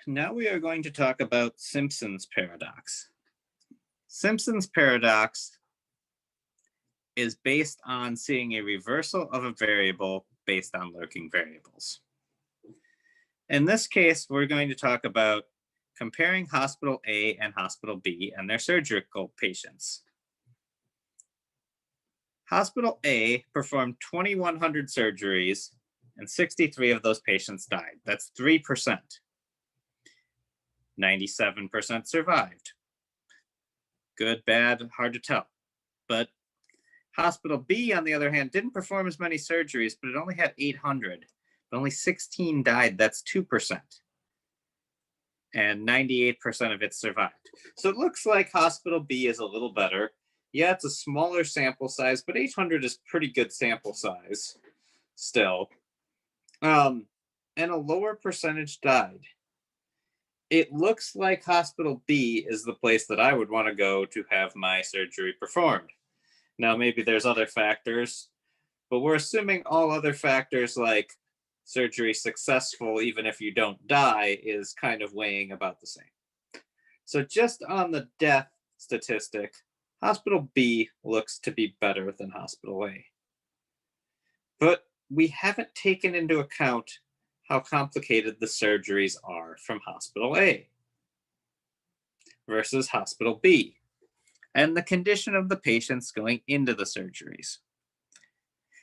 Now we are going to talk about Simpsons paradox. Simpsons paradox is based on seeing a reversal of a variable based on lurking variables. In this case, we're going to talk about comparing Hospital A and Hospital B and their surgical patients. Hospital A performed 2,100 surgeries and 63 of those patients died. That's 3%. 97% survived. Good, bad, hard to tell. But Hospital B, on the other hand, didn't perform as many surgeries, but it only had 800. But only 16 died. That's 2%. And 98% of it survived. So it looks like Hospital B is a little better. Yeah, it's a smaller sample size, but 800 is pretty good sample size still. And a lower percentage died. It looks like Hospital B is the place that I would want to go to have my surgery performed. Now, maybe there's other factors, but we're assuming all other factors like surgery successful, even if you don't die, is kind of weighing about the same. So just on the death statistic, Hospital B looks to be better than Hospital A. But we haven't taken into account how complicated the surgeries are from Hospital A versus Hospital B, and the condition of the patients going into the surgeries.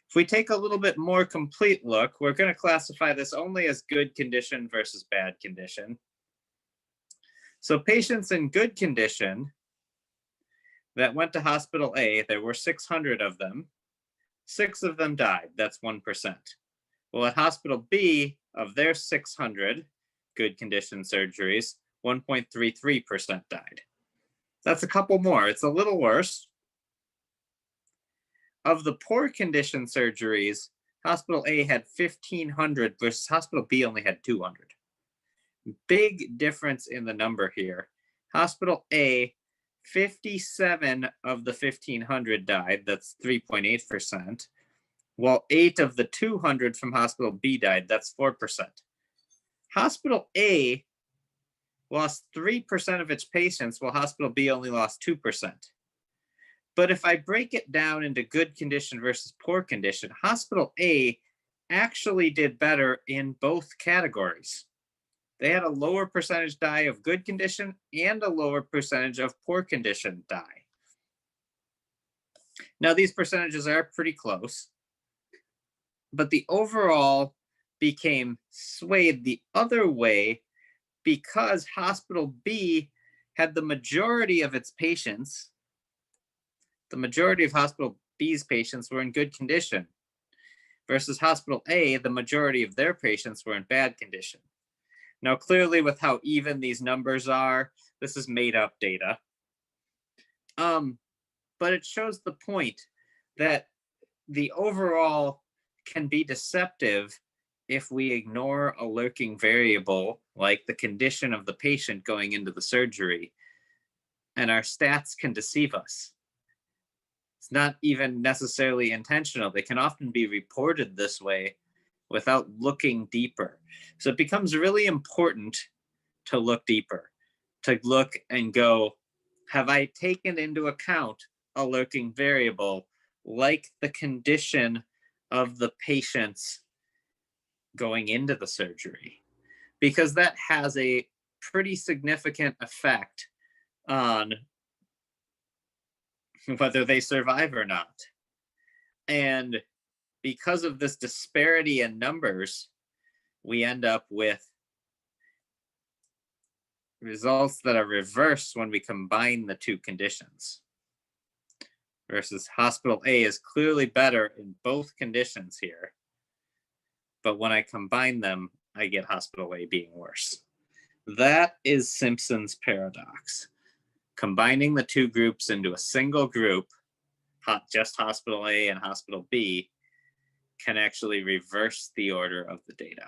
If we take a little bit more complete look, we're going to classify this only as good condition versus bad condition. So patients in good condition that went to Hospital A, there were 600 of them. 6 of them died. That's 1%. Well, at Hospital B, of their 600 good condition surgeries, 1.33% died. That's a couple more. It's a little worse. Of the poor condition surgeries, Hospital A had 1,500 versus Hospital B only had 200. Big difference in the number here. Hospital A, 57 of the 1,500 died. That's 3.8%. While 8 of the 200 from Hospital B died. That's 4%. Hospital A lost 3% of its patients, while Hospital B only lost 2%. But if I break it down into good condition versus poor condition, Hospital A actually did better in both categories. They had a lower percentage die of good condition and a lower percentage of poor condition die. Now, these percentages are pretty close, but the overall became swayed the other way because Hospital B had the majority of its patients. The majority of Hospital B's patients were in good condition, versus Hospital A, the majority of their patients were in bad condition. Now, clearly, with how even these numbers are, this is made up data. But it shows the point that the overall can be deceptive if we ignore a lurking variable like the condition of the patient going into the surgery, and our stats can deceive us. It's not even necessarily intentional. They can often be reported this way without looking deeper. So it becomes really important to look deeper, to look and go, have I taken into account a lurking variable like the condition of the patients going into the surgery? Because that has a pretty significant effect on whether they survive or not. And because of this disparity in numbers, we end up with results that are reversed when we combine the two conditions. Versus Hospital A is clearly better in both conditions here. But when I combine them, I get Hospital A being worse. That is Simpsons paradox. Combining the two groups into a single group, just Hospital A and Hospital B, can actually reverse the order of the data.